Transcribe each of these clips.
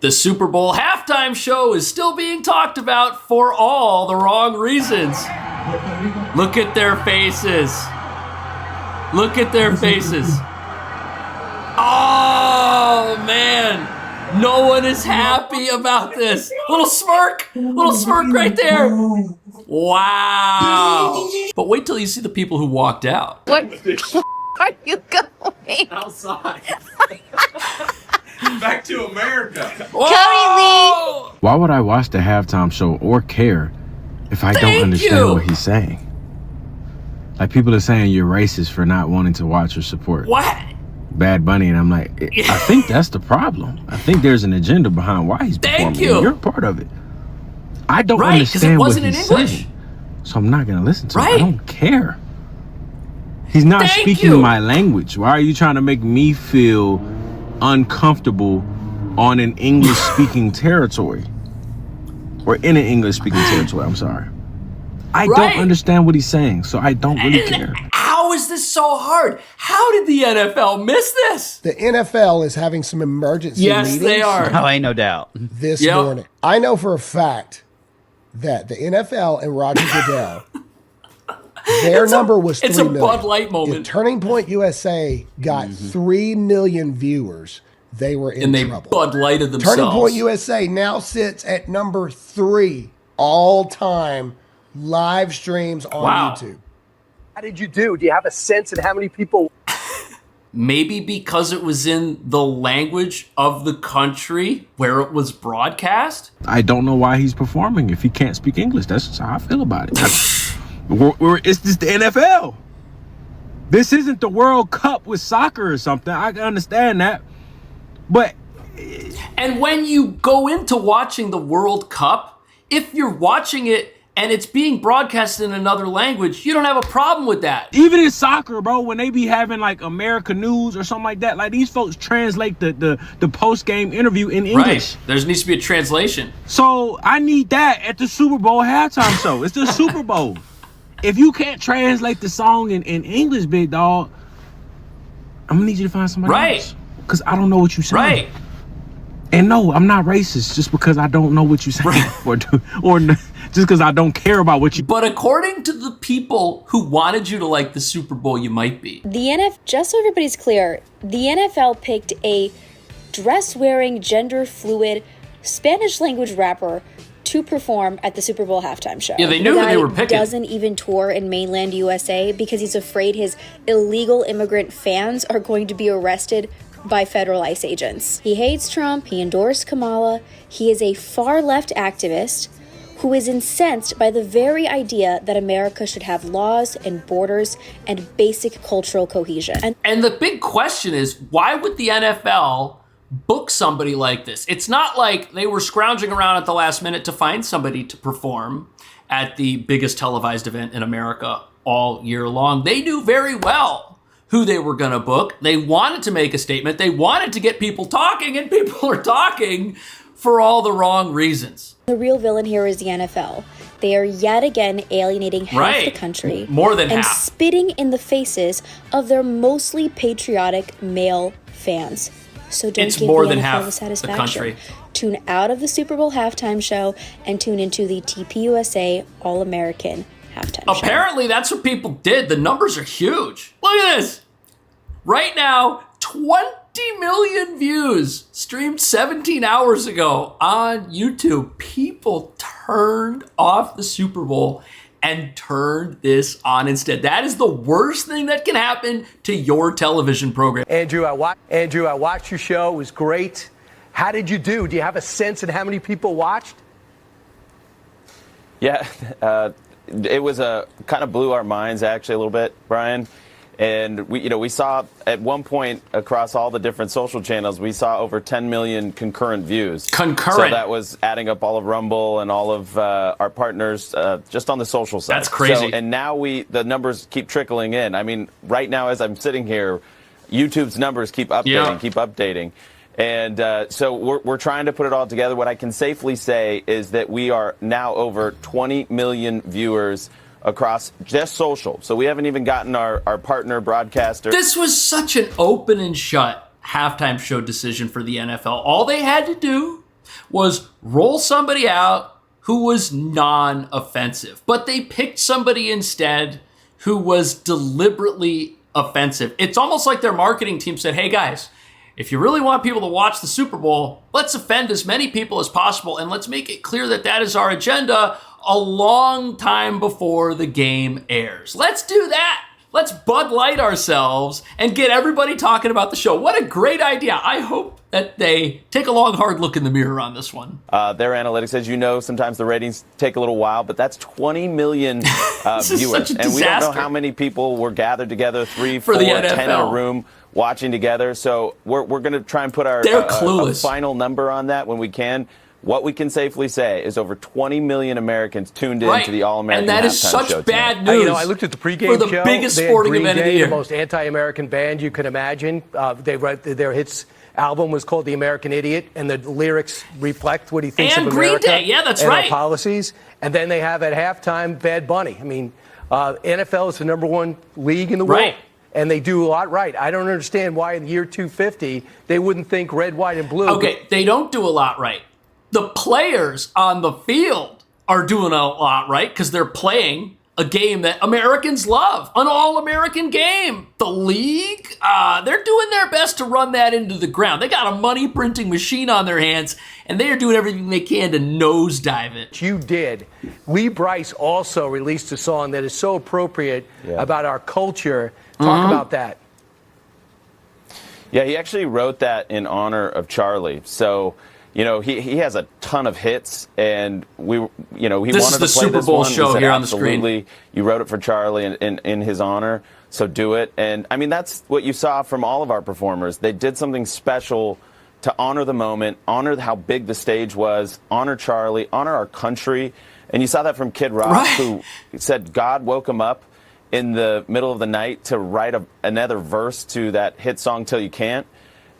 The Super Bowl halftime show is still being talked about for all the wrong reasons. Look at their faces. Look at their faces. Oh, man. No one is happy about this. Little smirk right there. Wow. But wait till you see the people who walked out. What are you going? Outside. Back to America. Whoa! Why would I watch the halftime show or care if I don't understand what he's saying? Like, people are saying you're racist for not wanting to watch or support Bad Bunny, and I'm like, I think that's the problem. I think there's an agenda behind why he's performing. You're a part of it. I don't understand what he's saying, so I'm not gonna listen to him. I don't care. He's not speaking my language. Why are you trying to make me feel uncomfortable on an English-speaking territory? Or in an English-speaking territory, I'm sorry. I don't understand what he's saying, so I don't really care. How is this so hard? How did the NFL miss this? The NFL is having some emergency meetings. Yes, they are. Oh, ain't no doubt. This morning. I know for a fact that the NFL and Roger Goodell, their number was 3 million. It's a Bud Light moment. If Turning Point USA got 3 million viewers, they were in trouble. And they Bud Lighted themselves. Turning Point USA now sits at number 3 all-time live streams on YouTube. How did you do? Do you have a sense of how many people? Maybe because it was in the language of the country where it was broadcast? I don't know why he's performing if he can't speak English. That's just how I feel about it. It's just the NFL. This isn't the World Cup with soccer or something. I can understand that. But... And when you go into watching the World Cup, if you're watching it and it's being broadcast in another language, you don't have a problem with that. Even in soccer, bro, when they be having like America News or something like that, like these folks translate the post-game interview in English. Right. There needs to be a translation. So I need that at the Super Bowl halftime show. It's the Super Bowl. If you can't translate the song in English, big dog, I'm gonna need you to find somebody else. Because I don't know what you're saying. Right. And no, I'm not racist just because I don't know what you're saying or just because I don't care about what you... But according to the people who wanted you to like the Super Bowl, you might be. Just so everybody's clear, the NFL picked a dress-wearing, gender-fluid, Spanish-language rapper to perform at the Super Bowl halftime show. Yeah, they knew who they were picking. He doesn't even tour in mainland USA because he's afraid his illegal immigrant fans are going to be arrested by federal ICE agents. He hates Trump. He endorsed Kamala. He is a far-left activist who is incensed by the very idea that America should have laws and borders and basic cultural cohesion. And the big question is, why would the NFL book somebody like this? It's not like they were scrounging around at the last minute to find somebody to perform at the biggest televised event in America all year long. They knew very well who they were going to book. They wanted to make a statement. They wanted to get people talking, and people are talking for all the wrong reasons. The real villain here is the NFL. They are yet again alienating half the country. More than and half. Spitting in the faces of their mostly patriotic male fans. So don't give more the than NFL half the satisfaction. the country. Tune out of the Super Bowl halftime show and tune into the TPUSA All-American halftime show. Apparently, that's what people did. The numbers are huge. Look at this. Right now, 20 million views streamed 17 hours ago on YouTube. People turned off the Super Bowl and turned this on instead. That is the worst thing that can happen to your television program. Andrew, I watched your show. It was great. How did you do? Do you have a sense of how many people watched? Yeah, it was kind of blew our minds actually a little bit, Brian. And we saw at one point across all the different social channels, we saw over 10 million concurrent views. So that was adding up all of Rumble and all of our partners just on the social side. That's crazy. And now the numbers keep trickling in. I mean, right now as I'm sitting here, YouTube's numbers keep updating. And so we're trying to put it all together. What I can safely say is that we are now over 20 million viewers across just social. So we haven't even gotten our partner broadcaster. This was such an open and shut halftime show decision for the NFL. All they had to do was roll somebody out who was non-offensive. But they picked somebody instead who was deliberately offensive. It's almost like their marketing team said, hey guys, if you really want people to watch the Super Bowl, let's offend as many people as possible and let's make it clear that that is our agenda a long time before the game airs. Let's do that. Let's Bud Light ourselves and get everybody talking about the show. What a great idea. I hope that they take a long, hard look in the mirror on this one. Their analytics, as you know, sometimes the ratings take a little while, but that's 20 million viewers. And we don't know how many people were gathered together, 3, 4, 10 in a room watching together. So we're going to try and put our a final number on that when we can. What we can safely say is over 20 million Americans tuned in to the All-American Halftime Show. And that is such bad news. I looked at the pregame for the show. biggest sporting event of the year. The most anti-American band you can imagine. They wrote their hits album was called The American Idiot, and the lyrics reflect what he thinks of America. And Green Day, yeah, that's and right. Our policies. And then they have at halftime Bad Bunny. I mean, NFL is the #1 league in the world. And they do a lot right. I don't understand why in the year 250 they wouldn't think red, white, and blue. Okay, they don't do a lot right. The players on the field are doing a lot right because they're playing a game that Americans love, an all-American game. The league, they're doing their best to run that into the ground. They got a money-printing machine on their hands, and they are doing everything they can to nosedive it. You did. Lee Brice also released a song that is so appropriate about our culture. Talk about that. Yeah, he actually wrote that in honor of Charlie. So, you know, he has a ton of hits, and he wanted to play this is the Super Bowl show here on the screen. Absolutely, you wrote it for Charlie in his honor, so do it. And I mean, that's what you saw from all of our performers. They did something special to honor the moment, honor how big the stage was, honor Charlie, honor our country. And you saw that from Kid Rock, who said God woke him up in the middle of the night to write another verse to that hit song Till You Can't.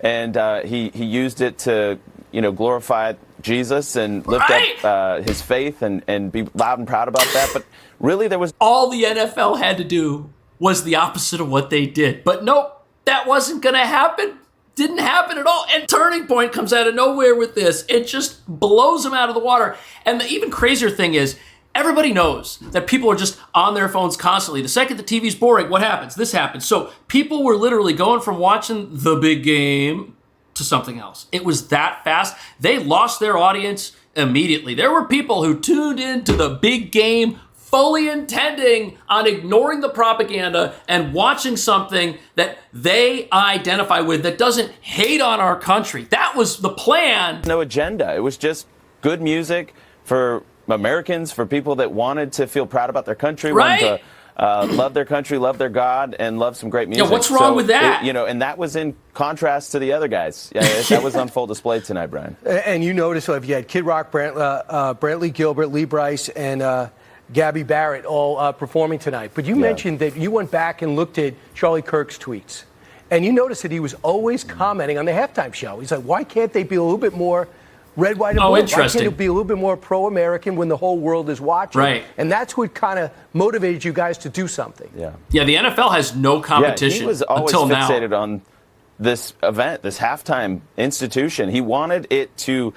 And he used it to, glorify Jesus and lift up his faith and be loud and proud about that. But really there was... All the NFL had to do was the opposite of what they did. But nope, that wasn't going to happen. Didn't happen at all. And Turning Point comes out of nowhere with this. It just blows them out of the water. And the even crazier thing is, everybody knows that people are just on their phones constantly. The second the TV's boring, what happens? This happens. So people were literally going from watching the big game to something else. It was that fast. They lost their audience immediately. There were people who tuned in to the big game fully intending on ignoring the propaganda and watching something that they identify with that doesn't hate on our country. That was the plan. No agenda. It was just good music for Americans, for people that wanted to feel proud about their country, wanted to love their country, love their God, and love some great music. Yeah, what's wrong with that? And that was in contrast to the other guys. Yeah, that was on full display tonight, Brian. And you notice, if you had Kid Rock, Brantley Gilbert, Lee Brice, and Gabby Barrett all performing tonight. But you mentioned that you went back and looked at Charlie Kirk's tweets. And you noticed that he was always commenting on the halftime show. He's like, why can't they be a little bit more red, white, and blue? Interesting. Why can't it be a little bit more pro-American when the whole world is watching? Right. And that's what kind of motivated you guys to do something. Yeah. Yeah, the NFL has no competition he was always until fixated now. on this event, this halftime institution. He wanted it to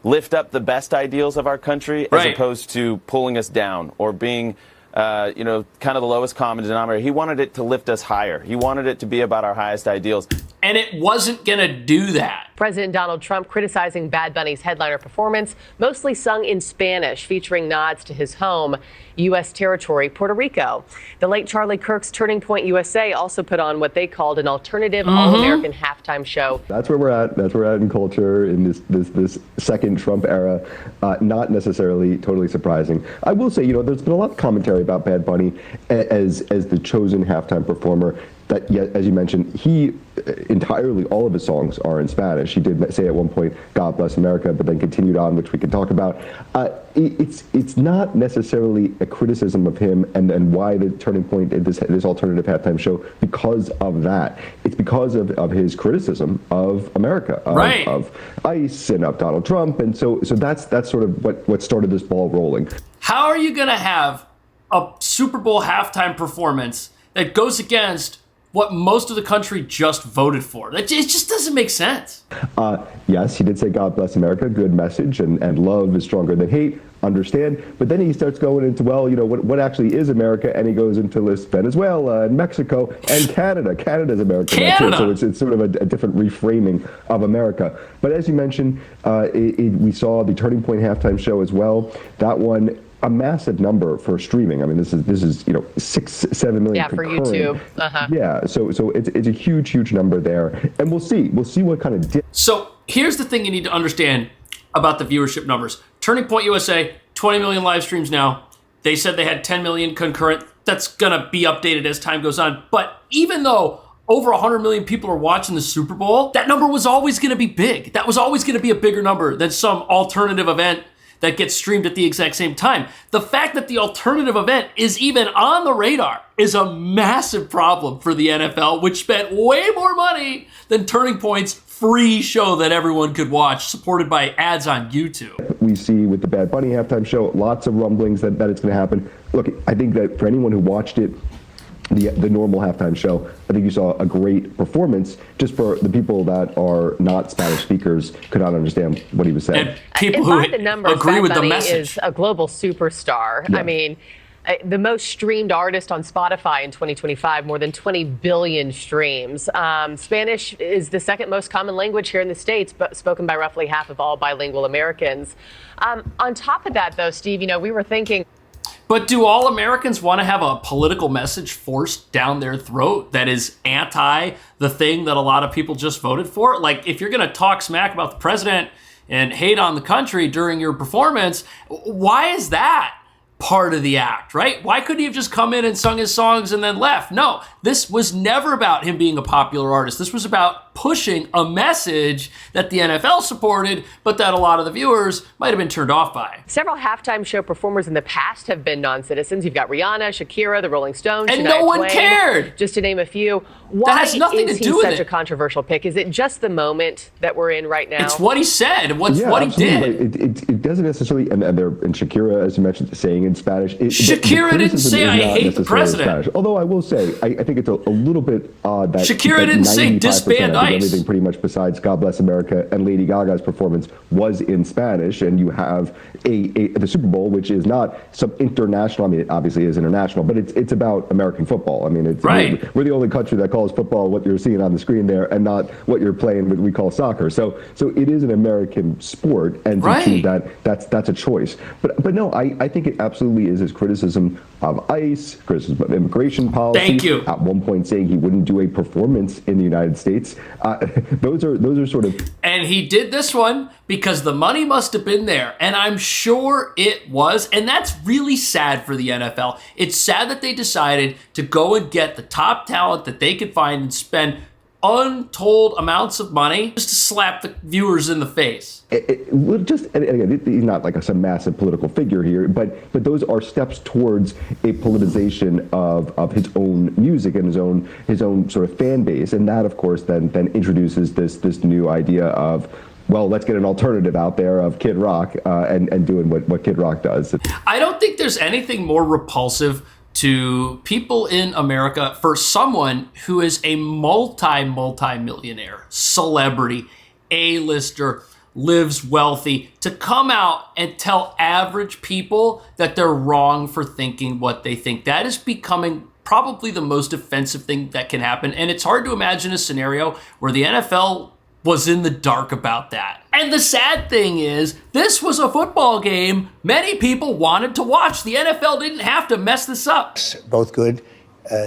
lift up the best ideals of our country as opposed to pulling us down or being, kind of the lowest common denominator. He wanted it to lift us higher. He wanted it to be about our highest ideals. And it wasn't going to do that. President Donald Trump criticizing Bad Bunny's headliner performance, mostly sung in Spanish, featuring nods to his home, U.S. territory, Puerto Rico. The late Charlie Kirk's Turning Point USA also put on what they called an alternative all-American halftime show. That's where we're at. That's where we're at in culture in this second Trump era. Not necessarily totally surprising. I will say, there's been a lot of commentary about Bad Bunny as the chosen halftime performer. That, as you mentioned, he entirely, all of his songs are in Spanish. He did say at one point, God bless America, but then continued on, which we can talk about. It's not necessarily a criticism of him and why the Turning Point, this alternative halftime show, because of that. It's because of his criticism of America, of ICE and of Donald Trump. And so that's sort of what started this ball rolling. How are you going to have a Super Bowl halftime performance that goes against what most of the country just voted for. It just doesn't make sense. Yes, he did say, God bless America, good message, and love is stronger than hate, understand. But then he starts going into, well, what actually is America? And he goes into list Venezuela and Mexico and Canada. Canada's America. Canada! So it's sort of a different reframing of America. But as you mentioned, we saw the Turning Point halftime show as well. That one, a massive number for streaming. I mean, this is 6-7 million. Yeah, for YouTube. Yeah, so it's a huge number there, and we'll see what kind of. So here's the thing you need to understand about the viewership numbers. Turning Point USA, 20 million live streams now. They said they had 10 million concurrent. That's gonna be updated as time goes on. But even though over 100 million people are watching the Super Bowl, that number was always gonna be big. That was always gonna be a bigger number than some alternative event that gets streamed at the exact same time. The fact that the alternative event is even on the radar is a massive problem for the NFL, which spent way more money than Turning Point's free show that everyone could watch, supported by ads on YouTube. We see with the Bad Bunny halftime show, lots of rumblings that it's going to happen. Look, I think that for anyone who watched it, the normal halftime show, I think you saw a great performance. Just for the people that are not Spanish speakers could not understand what he was saying. And people who the numbers, agree Bad with the Bunny message. is a global superstar. Yeah. I mean, the most streamed artist on Spotify in 2025, more than 20 billion streams. Spanish is the second most common language here in the States, but spoken by roughly half of all bilingual Americans. On top of that, though, Steve, we were thinking. But do all Americans want to have a political message forced down their throat that is anti the thing that a lot of people just voted for? Like, if you're going to talk smack about the president and hate on the country during your performance, why is that part of the act, right? Why couldn't he have just come in and sung his songs and then left? No, this was never about him being a popular artist. This was about pushing a message that the NFL supported, but that a lot of the viewers might have been turned off by. Several halftime show performers in the past have been non-citizens. You've got Rihanna, Shakira, the Rolling Stones, and Shania no one Twain, cared. Just to name a few. Why that has nothing is to do he with such it. a controversial pick? Is it just the moment that we're in right now? It's what he said. What he absolutely. did. It doesn't necessarily, and Shakira, as you mentioned, saying in Spanish. Shakira didn't say, "I hate the president." Although I will say, I think it's a little bit odd that Shakira didn't say disband ICE. Everything pretty much besides God Bless America and Lady Gaga's performance was in Spanish, and you have the Super Bowl, which is not some international. I mean, it obviously is international, but it's about American football. I mean, it's right. We're the only country that calls football what you're seeing on the screen there, and not what you're playing, what we call soccer. So it is an American sport, and to choose that's a choice. But no, I think it absolutely is his criticism of ICE, criticism of immigration policy. Thank you. At one point, saying he wouldn't do a performance in the United States. Those are sort of. And he did this one because the money must have been there, and I'm sure it was. And that's really sad for the NFL. It's sad that they decided to go and get the top talent that they could find and spend untold amounts of money just to slap the viewers in the face. And again, he's not like some massive political figure here, but those are steps towards a politicization of his own music and his own sort of fan base, and that, of course, then introduces this new idea of, well, let's get an alternative out there of Kid Rock and doing what Kid Rock does. I don't think there's anything more repulsive to people in America for someone who is a multi-millionaire, celebrity, A-lister, lives wealthy, to come out and tell average people that they're wrong for thinking what they think. That is becoming probably the most offensive thing that can happen. And it's hard to imagine a scenario where the NFL was in the dark about that. And the sad thing is, this was a football game many people wanted to watch. The NFL didn't have to mess this up. Both good.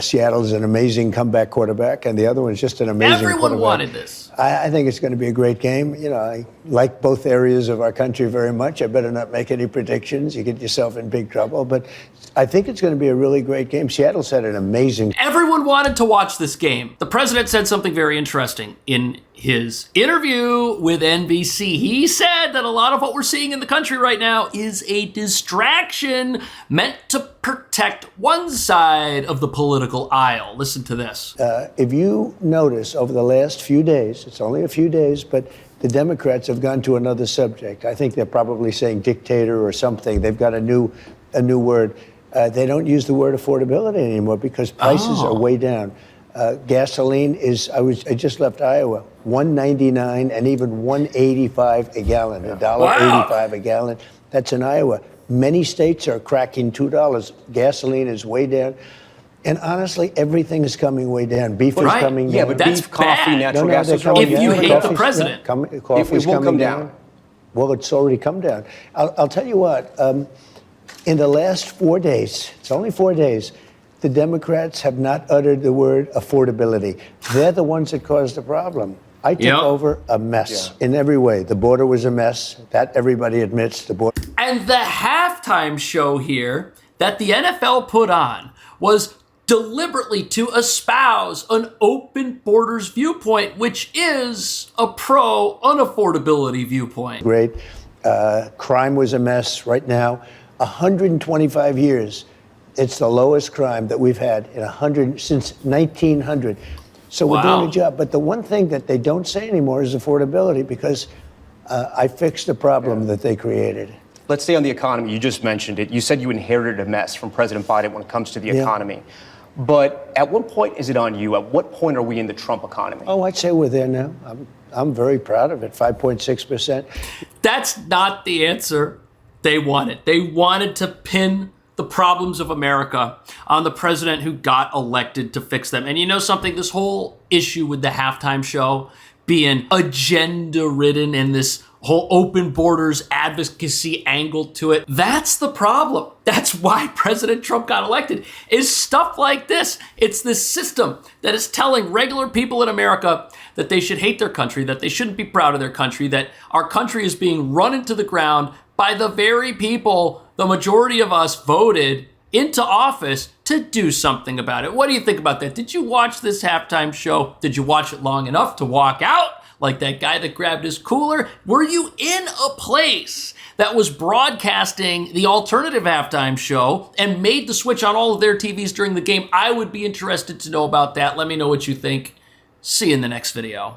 Seattle's an amazing comeback quarterback, and the other one's just an amazing quarterback. Everyone wanted this. I think it's going to be a great game. I like both areas of our country very much. I better not make any predictions. You get yourself in big trouble. But I think it's going to be a really great game. Seattle's had an amazing... Everyone wanted to watch this game. The president said something very interesting in his interview with NBC. He said that a lot of what we're seeing in the country right now is a distraction meant to protect one side of the political aisle. Listen to this. If you notice over the last few days, it's only a few days, but the Democrats have gone to another subject. I think they're probably saying dictator or something. They've got a new word. They don't use the word affordability anymore because prices are way down. Gasoline is, I just left Iowa, $1.99 and even $1.85 a gallon, $1.85 a gallon. That's in Iowa. Many states are cracking $2. Gasoline is way down. And honestly, everything is coming way down. Beef is coming down. Yeah, but beef, coffee, natural gas is coming down. If you hate the president. Coffee's coming down. Well, it's already come down. I'll tell you what, in the last 4 days, it's only 4 days, the Democrats have not uttered the word affordability. They're the ones that caused the problem. I took over a mess in every way. The border was a mess. That everybody admits. The border. And the halftime show here that the NFL put on was deliberately to espouse an open borders viewpoint, which is a pro-unaffordability viewpoint. Great. Crime was a mess right now. 125 years. It's the lowest crime that we've had since 1900. So we're doing a job. But the one thing that they don't say anymore is affordability, because I fixed the problem that they created. Let's stay on the economy. You just mentioned it. You said you inherited a mess from President Biden when it comes to the economy. But at what point is it on you? At what point are we in the Trump economy? Oh, I'd say we're there now. I'm very proud of it, 5.6%. That's not the answer they wanted. They wanted to pin the problems of America on the president who got elected to fix them. And you know something? This whole issue with the halftime show being agenda-ridden and this whole open borders advocacy angle to it, that's the problem. That's why President Trump got elected, is stuff like this. It's this system that is telling regular people in America that they should hate their country, that they shouldn't be proud of their country, that our country is being run into the ground by the very people the majority of us voted into office to do something about it. What do you think about that? Did you watch this halftime show? Did you watch it long enough to walk out like that guy that grabbed his cooler? Were you in a place that was broadcasting the alternative halftime show and made the switch on all of their TVs during the game? I would be interested to know about that. Let me know what you think. See you in the next video.